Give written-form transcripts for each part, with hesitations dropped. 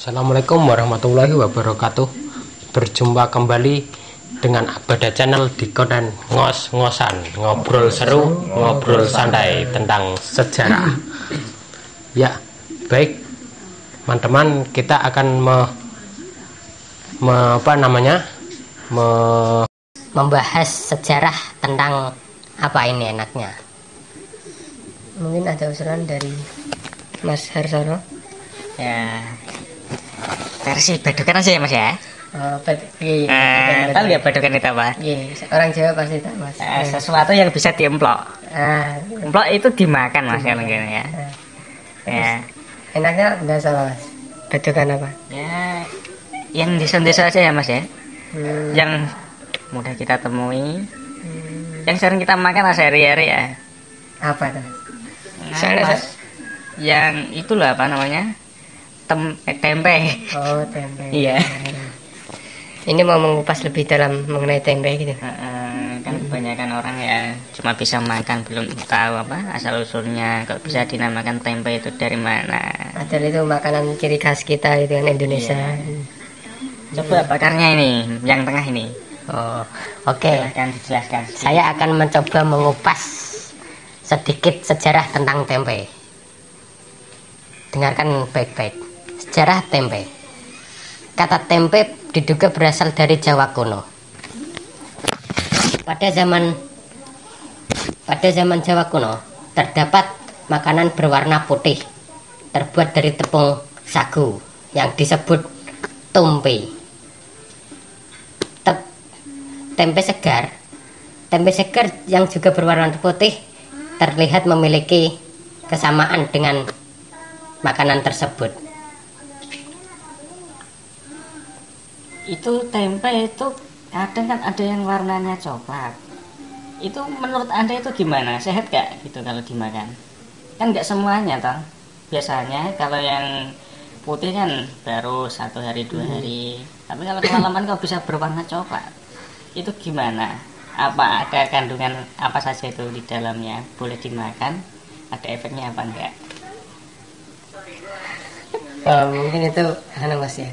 Assalamualaikum warahmatullahi wabarakatuh. Berjumpa kembali dengan Abada Channel di konten ngos-ngosan, ngobrol seru, ngobrol santai tentang sejarah. Ya, baik teman-teman, kita akan membahas sejarah tentang apa ini enaknya. Mungkin ada usulan dari Mas Harsono. Ya, versi Badukan aja ya Mas ya. Tahu nggak Badukan itu apa? Iya, orang Jawa pasti tahu Mas. Sesuatu yang bisa diemplok. Emplok itu dimakan Mas kan ya. Ya. Enaknya nggak salah Mas. Badukan apa? Ya, yang desa-desa aja ya Mas ya. Yang mudah kita temui. Yang sering kita makan sehari-hari ya. Apa tuh? Mas, yang itulah apa namanya? Tempe. Oh, tempe. Iya. Ini mau mengupas lebih dalam mengenai tempe gitu. Kan kebanyakan orang ya cuma bisa makan, belum tahu apa asal usulnya, kok bisa dinamakan tempe itu dari mana. Padahal itu makanan ciri khas kita itu kan Indonesia. Iya. Coba bakarnya ini, yang tengah ini. Oh, oke. Silahkan dijelaskan. Saya akan mencoba mengupas sedikit sejarah tentang tempe. Dengarkan baik-baik. Sejarah tempe. Kata tempe diduga berasal dari Jawa kuno. Pada zaman Jawa kuno terdapat makanan berwarna putih terbuat dari tepung sagu yang disebut tumpi. Tempe segar yang juga berwarna putih terlihat memiliki kesamaan dengan makanan tersebut. Itu tempe itu kadang kan ada yang warnanya coklat. Itu menurut Anda itu gimana? Sehat gak gitu kalau dimakan? Kan nggak semuanya toh. Biasanya kalau yang putih kan baru 1 hari 2 hari. Tapi kalau kemalaman kok bisa berwarna coklat. Itu gimana? Apa ada kandungan apa saja itu di dalamnya? Boleh dimakan? Ada efeknya apa enggak? Mungkin itu Mas ya.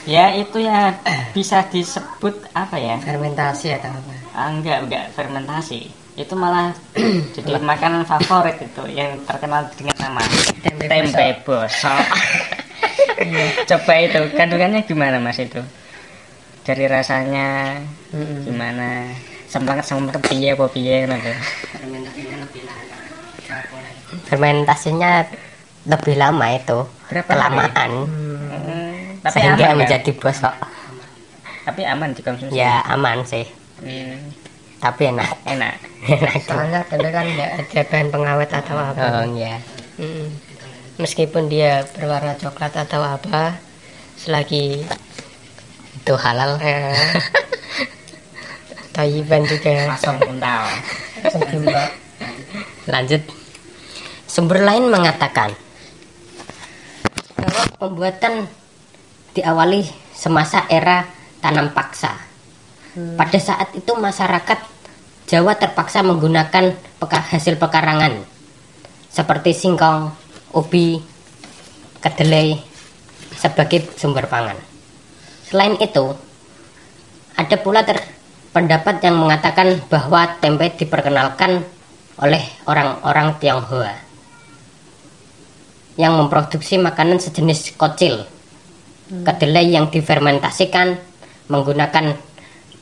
Ya itu ya bisa disebut apa ya? Fermentasi atau apa? Enggak fermentasi. Itu malah jadi makanan favorit itu yang terkenal dengan nama tempe bosok. Coba itu kandungannya gimana Mas itu? Dari rasanya gimana? Sempet piye apa piye gitu. Fermentasinya lebih lama itu. Berapa kelamaan. Tapi sehingga aman, menjadi bosok. Tapi aman dikonsumsi. Ya aman sih. Tapi enak. Soalnya tempe kan nggak ada bahan pengawet atau apa. Oh iya. Meskipun dia berwarna coklat atau apa, selagi Itu halal. Thaiban juga. Langsung untal. Lanjut. Sumber lain mengatakan bahwa pembuatan diawali semasa era tanam paksa. Pada saat itu masyarakat Jawa terpaksa menggunakan hasil pekarangan seperti singkong, ubi, kedelai sebagai sumber pangan. Selain itu, ada pula pendapat yang mengatakan bahwa tempe diperkenalkan oleh orang-orang Tionghoa yang memproduksi makanan sejenis kocil, kedelai yang difermentasikan menggunakan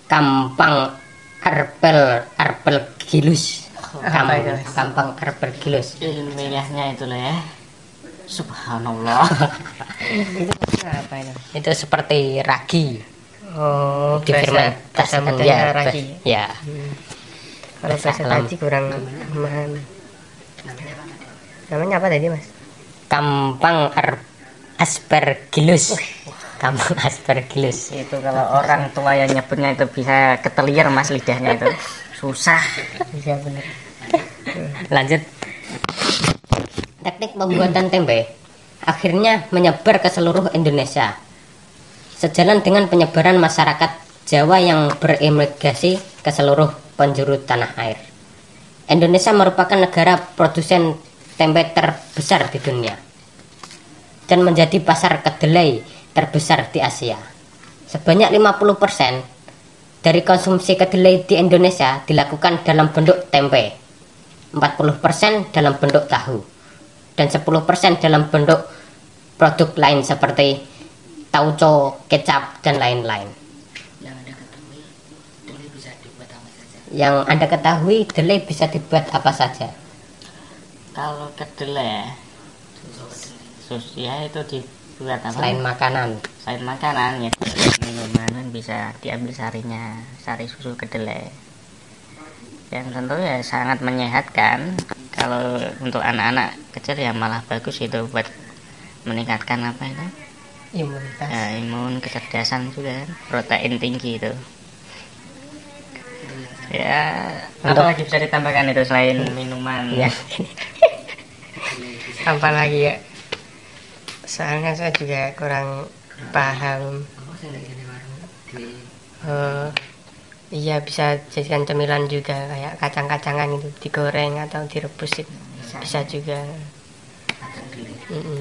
kampang arbel gilus. Kampang arbel gilus. Ilmiahnya itu loh ya. Subhanallah. Itu seperti ragi. Oh, difermentasikan ya, ragi. Ya. Kalau bahasa tadi kurang paham. Namanya apa tadi Mas? Kampang aspergillus. Kampang aspergillus. Itu kalau orang tua yang nyebutnya itu bisa ketelier Mas lidahnya itu. Susah. Iya benar. Lanjut. Teknik pembuatan tempe akhirnya menyebar ke seluruh Indonesia. Sejalan dengan penyebaran masyarakat Jawa yang beremigrasi ke seluruh penjuru tanah air. Indonesia merupakan negara produsen tempe terbesar di dunia dan menjadi pasar kedelai terbesar di Asia. Sebanyak 50% dari konsumsi kedelai di Indonesia dilakukan dalam bentuk tempe, 40% dalam bentuk tahu, dan 10% dalam bentuk produk lain seperti tauco, kecap, dan lain-lain. Yang Anda ketahui, kedelai bisa dibuat apa saja? Kalau kedelai ya itu dibuat apa? Selain makanan. Selain makanan ya, minuman bisa diambil sarinya, sari susu kedelai. Yang tentu ya sangat menyehatkan. Kalau untuk anak-anak kecil ya malah bagus itu buat meningkatkan apa itu? Imunitas. Ya, imun, kecerdasan juga, protein tinggi itu. Ya, apa lagi bisa ditambahkan itu selain minuman? Ya. Apa lagi ya? Soalnya saya juga kurang paham. Iya, bisa jadikan cemilan juga, kayak kacang-kacangan itu digoreng atau direbus itu bisa juga.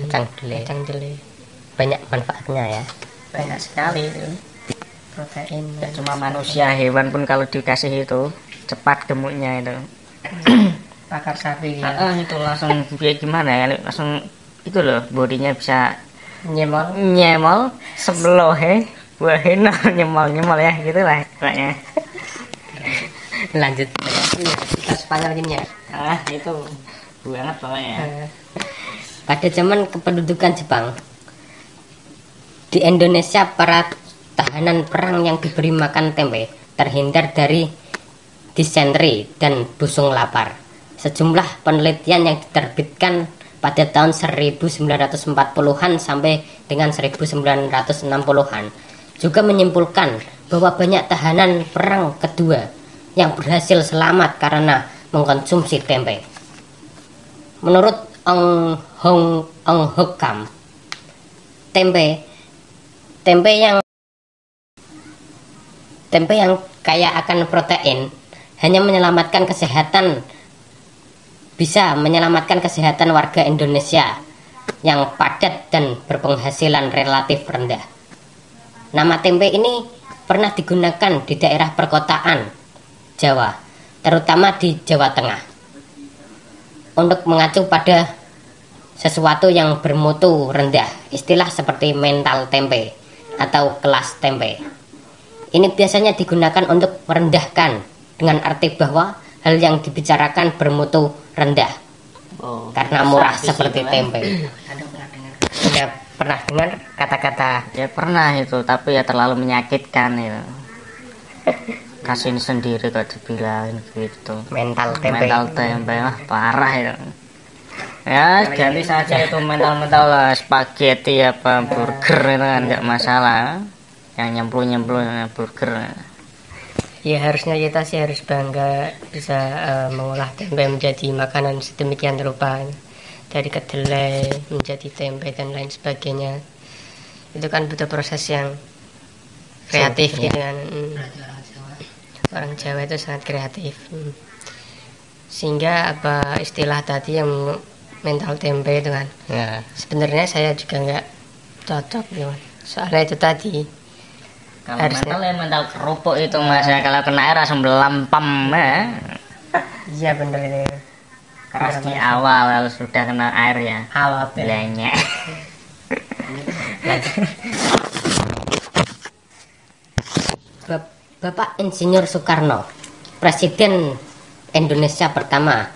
Kacang kedelai. Kacang kedelai Banyak manfaatnya ya. Banyak sekali itu. protein. Tidak cuma manusia, hewan pun kalau dikasih itu cepat gemuknya itu. Pakar sapi ya. Itu langsung gimana ya? Langsung itu loh, bodinya bisa Nyemol. sebelah buahin nyemol ya gitulah pokoknya. Lanjut. Kita Spanyol gini ya. Itu banget pokoknya. Pada zaman kependudukan Jepang, di Indonesia para tahanan perang yang diberi makan tempe terhindar dari disentri dan busung lapar. Sejumlah penelitian yang diterbitkan pada tahun 1940-an sampai dengan 1960-an juga menyimpulkan bahwa banyak tahanan perang kedua yang berhasil selamat karena mengkonsumsi tempe. Menurut Ong Hokam, tempe yang kaya akan protein bisa menyelamatkan kesehatan warga Indonesia yang padat dan berpenghasilan relatif rendah. Nama tempe ini pernah digunakan di daerah perkotaan Jawa, terutama di Jawa Tengah, untuk mengacu pada sesuatu yang bermutu rendah, istilah seperti mental tempe atau kelas tempe. Ini biasanya digunakan untuk merendahkan dengan arti bahwa hal yang dibicarakan bermutu rendah karena murah seperti tempe. Anda pernah dengar kata-kata? Ya pernah itu, tapi ya terlalu menyakitkan itu. Kasihin sendiri kok dibilang gitu. Mental tempe. Parah itu. Ya ganti saja itu mental spaghetti apa burger itu kan nggak masalah. Yang nyemplung burger. Ya harusnya kita sih harus bangga bisa mengolah tempe menjadi makanan sedemikian rupa, dari kedelai menjadi tempe dan lain sebagainya. Itu kan butuh proses yang kreatif gitu kan. Orang Jawa itu sangat kreatif. Sehingga apa istilah tadi yang mental tempe itu kan. Ya. Sebenarnya saya juga nggak cocok gitu. Soalnya itu tadi Kalau mental kerupuk itu mas ya, kalau kena air langsung melampam ya. iya bener itu. Keras di awal, kalau sudah kena air ya Awal belenya. Bapak Insinyur Soekarno, Presiden Indonesia pertama,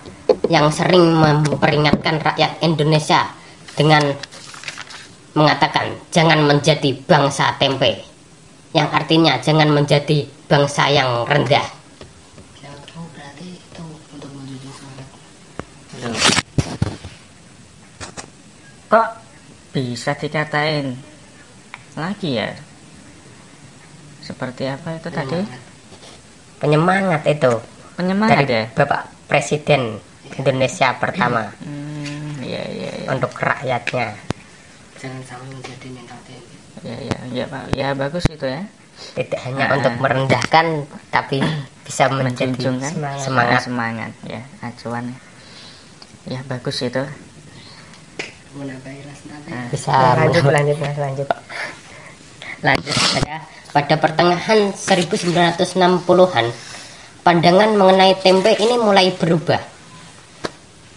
yang sering memperingatkan rakyat Indonesia dengan mengatakan jangan menjadi bangsa tempe, yang artinya jangan menjadi bangsa yang rendah. Kok bisa dikatain lagi ya? Seperti apa itu tadi? Penyemangat itu Penyemangat dari ya? Bapak Presiden Indonesia pertama Iya. untuk rakyatnya. Jangan sampai menjadi mental tempe. Ya Pak. Ya bagus itu ya. Tidak hanya untuk merendahkan, tapi bisa menjadi Menjunjung kan? Semangat ya, acuan. Ya bagus itu. Menambahi rasa. Bisa Lanjut. Lanjut saja, pada pertengahan 1960-an, pandangan mengenai tempe ini mulai berubah.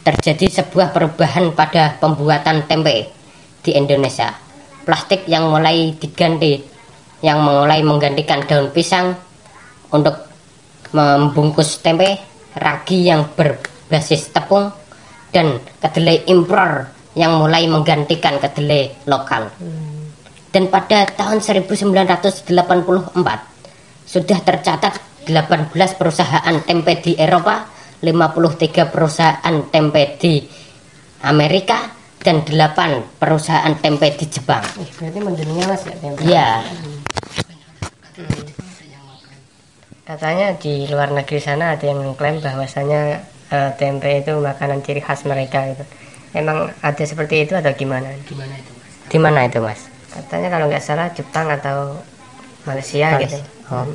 Terjadi sebuah perubahan pada pembuatan tempe di Indonesia. Plastik yang mulai menggantikan daun pisang untuk membungkus tempe, ragi yang berbasis tepung, dan kedelai impor yang mulai menggantikan kedelai lokal. Dan pada tahun 1984 sudah tercatat 18 perusahaan tempe di Eropa, 53 perusahaan tempe di Amerika, dan 8 perusahaan tempe di Jepang. Berarti mendunia mas ya tempe? Ya, Katanya di luar negeri sana ada yang mengklaim bahwasanya tempe itu makanan ciri khas mereka gitu. Emang ada seperti itu atau gimana? di mana itu mas? Katanya kalau nggak salah Jepang atau Malaysia gitu. Oh.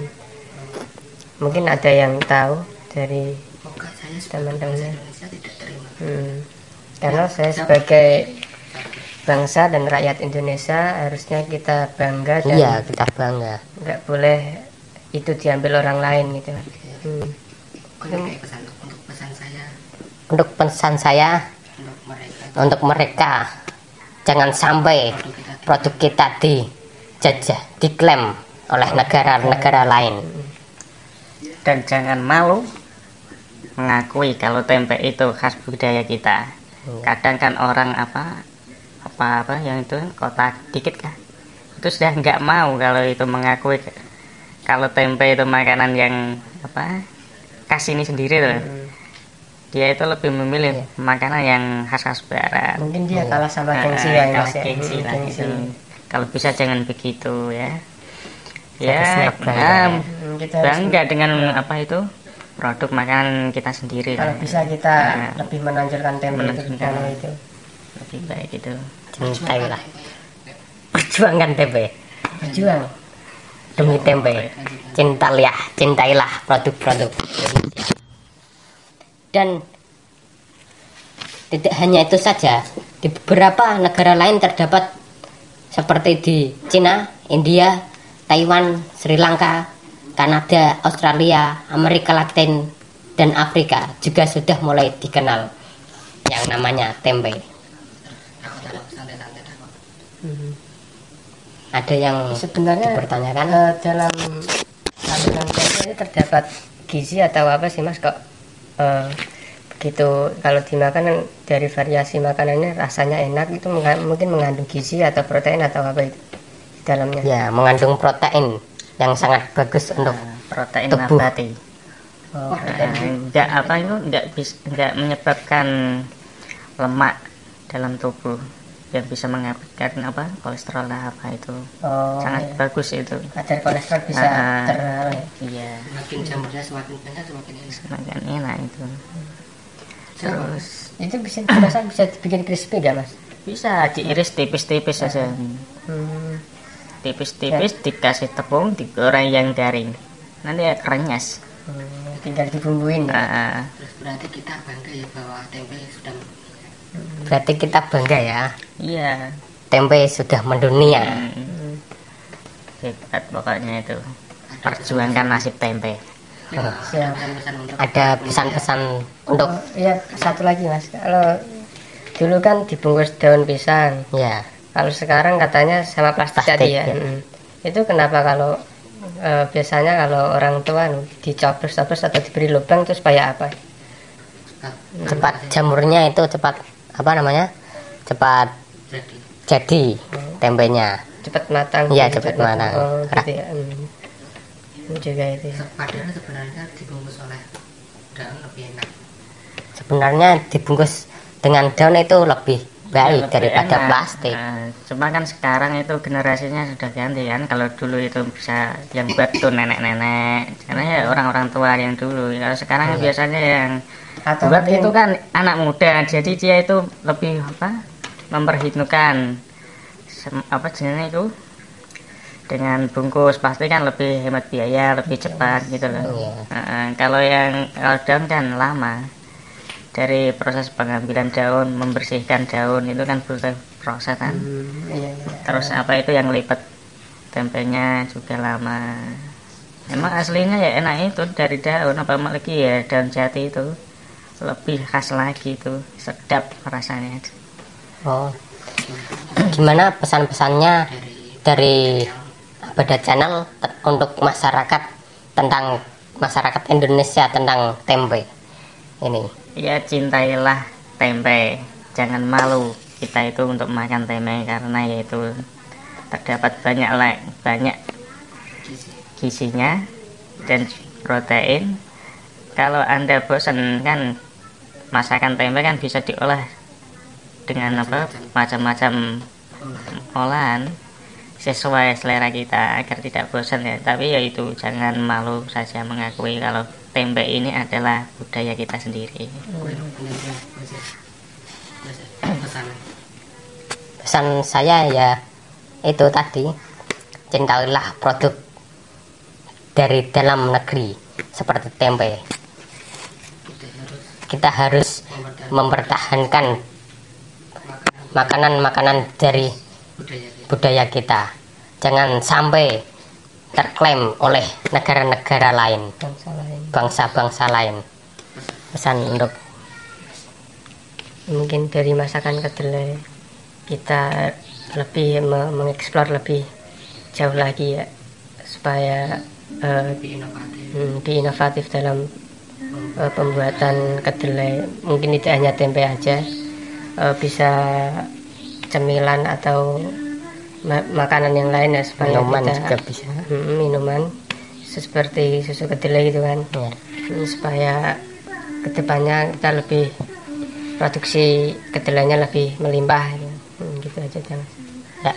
Mungkin ada yang tahu dari teman-teman. Karena saya sebagai bangsa dan rakyat Indonesia harusnya kita bangga dan Iya, kita bangga. nggak boleh itu diambil orang lain gitu. Untuk pesan saya untuk mereka, jangan sampai produk kita dijajah, diklaim oleh negara-negara lain. Dan jangan malu mengakui kalau tempe itu khas budaya kita. Kadang kan orang apa yang itu kota dikit kan, itu sudah nggak mau kalau itu mengakui kalau tempe itu makanan yang khas ini sendiri tuh. Dia itu lebih memilih makanan yang khas barat. Mungkin dia kalah sama gengsi ya, kalah Mas, ya. gengsi lah Gengsi. gitu. Kalau bisa jangan begitu ya. Harusnya Ya, bangga. Kita harus, bangga dengan produk makanan kita sendiri. kalau lah. bisa kita Nah, lebih menonjolkan tempe itu menonjolkan. karena itu. lebih baik itu. Cintailah, perjuangkan tempe Berjuang. demi tempe. Cintailah produk-produk Indonesia. Dan tidak hanya itu saja, di beberapa negara lain terdapat seperti di Cina, India, Taiwan, Sri Lanka, Kanada, Australia, Amerika Latin, dan Afrika juga sudah mulai dikenal yang namanya tempe. Ada yang Sebenarnya dipertanyakan? dalam kandungan tempe ini terdapat gizi atau apa sih Mas, kok begitu kalau dimakan dari variasi makanannya rasanya enak, itu mungkin mengandung gizi atau protein atau apa itu di dalamnya? Ya, mengandung protein yang sangat bagus untuk Protein tubuh. nabati. Enggak menyebabkan lemak dalam tubuh yang bisa mengakibatkan kolesterol lah itu. Sangat Iya. bagus itu. Kadar kolesterol bisa Iya, makin jamurnya semakin banyak semakin enak. semakin enak itu. Terus itu bisa dimasak, bisa dibikin crispy gak Mas? bisa diiris tipis-tipis saja. Tipis-tipis dikasih tepung, digoreng yang garing. Nanti ya krenyes. Tinggal dibumbuin ya. Berarti kita bangga ya bahwa tempe sudah. Berarti kita bangga ya, Iya. tempe sudah mendunia. Hebat pokoknya itu. Perjuangkan nasib tempe. Siap. Ada pesan-pesan untuk Iya, satu lagi Mas. Kalau dulu kan dibungkus daun pisang. ya Kalau sekarang katanya sama plastik, Plastik, tadi ya. ya. Itu kenapa kalau biasanya kalau orang tua dicoblos-coblos atau diberi lubang itu supaya apa? cepat jamurnya itu cepat cepat jadi tempenya. Cepat matang. Iya, cepat matang. Oh, gitu ya. Ini juga itu ya. Padahal sebenarnya dibungkus oleh daun lebih enak. Sebenarnya dibungkus dengan daun itu lebih baik Lebih daripada enak. plastik. Cuma kan sekarang itu generasinya sudah ganti kan. Kalau dulu itu bisa yang buat tuh nenek-nenek, karena ya orang-orang tua yang dulu. Kalau sekarang biasanya yang Atau buat mungkin- itu kan anak muda, jadi dia itu lebih memperhitungkan jenisnya itu dengan bungkus plastik kan lebih hemat biaya, lebih cepat gitu loh. Kalau daun kan lama, dari proses pengambilan daun, membersihkan daun itu kan butuh proses kan. Iya. Terus itu yang lipat tempenya juga lama. Emang aslinya ya enak itu dari daun, apalagi ya daun jati itu lebih khas lagi, itu sedap rasanya. Oh, gimana pesan-pesannya dari Abada Channel untuk masyarakat, tentang masyarakat Indonesia tentang tempe ini? Ya, cintailah tempe, jangan malu kita itu untuk makan tempe, karena yaitu terdapat banyak gizinya dan protein. Kalau Anda bosan kan masakan tempe kan bisa diolah dengan macam-macam olahan sesuai selera kita agar tidak bosan ya. Tapi yaitu jangan malu saja mengakui kalau tempe ini adalah budaya kita sendiri. Pesan saya ya itu tadi, cintailah produk dari dalam negeri seperti tempe. Kita harus mempertahankan makanan-makanan dari budaya kita. Jangan sampai terklaim oleh negara-negara lain, bangsa-bangsa lain. Pesan untuk Mungkin dari masakan kedelai kita lebih mengeksplor lebih jauh lagi ya, supaya lebih inovatif dalam pembuatan kedelai. Mungkin tidak hanya tempe aja, bisa cemilan atau makanan yang lain ya, supaya minuman kita juga bisa. Minuman seperti susu kedelai gitu kan Ya. Supaya kedepannya kita lebih produksi kedelainya lebih melimpah gitu aja kan. Ya.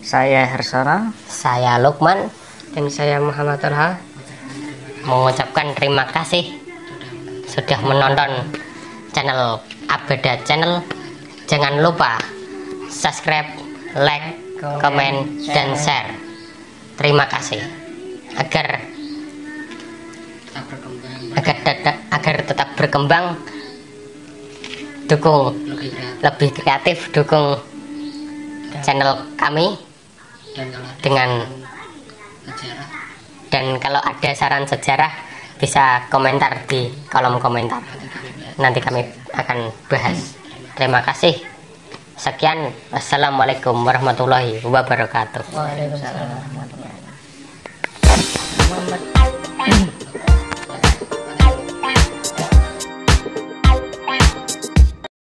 Saya Hersono, Saya Lukman Dan saya Muhammad Tolha mengucapkan terima kasih sudah menonton channel Abada Channel. Jangan lupa subscribe, like, komen, dan share. Terima kasih. Agar tetap berkembang, dukung lebih kreatif, dukung channel kami dengan, dan kalau ada saran sejarah bisa komentar di kolom komentar, nanti kami akan bahas. Terima kasih. Sekian, wassalamualaikum warahmatullahi wabarakatuh. Waalaikumsalam warahmatullahi wabarakatuh.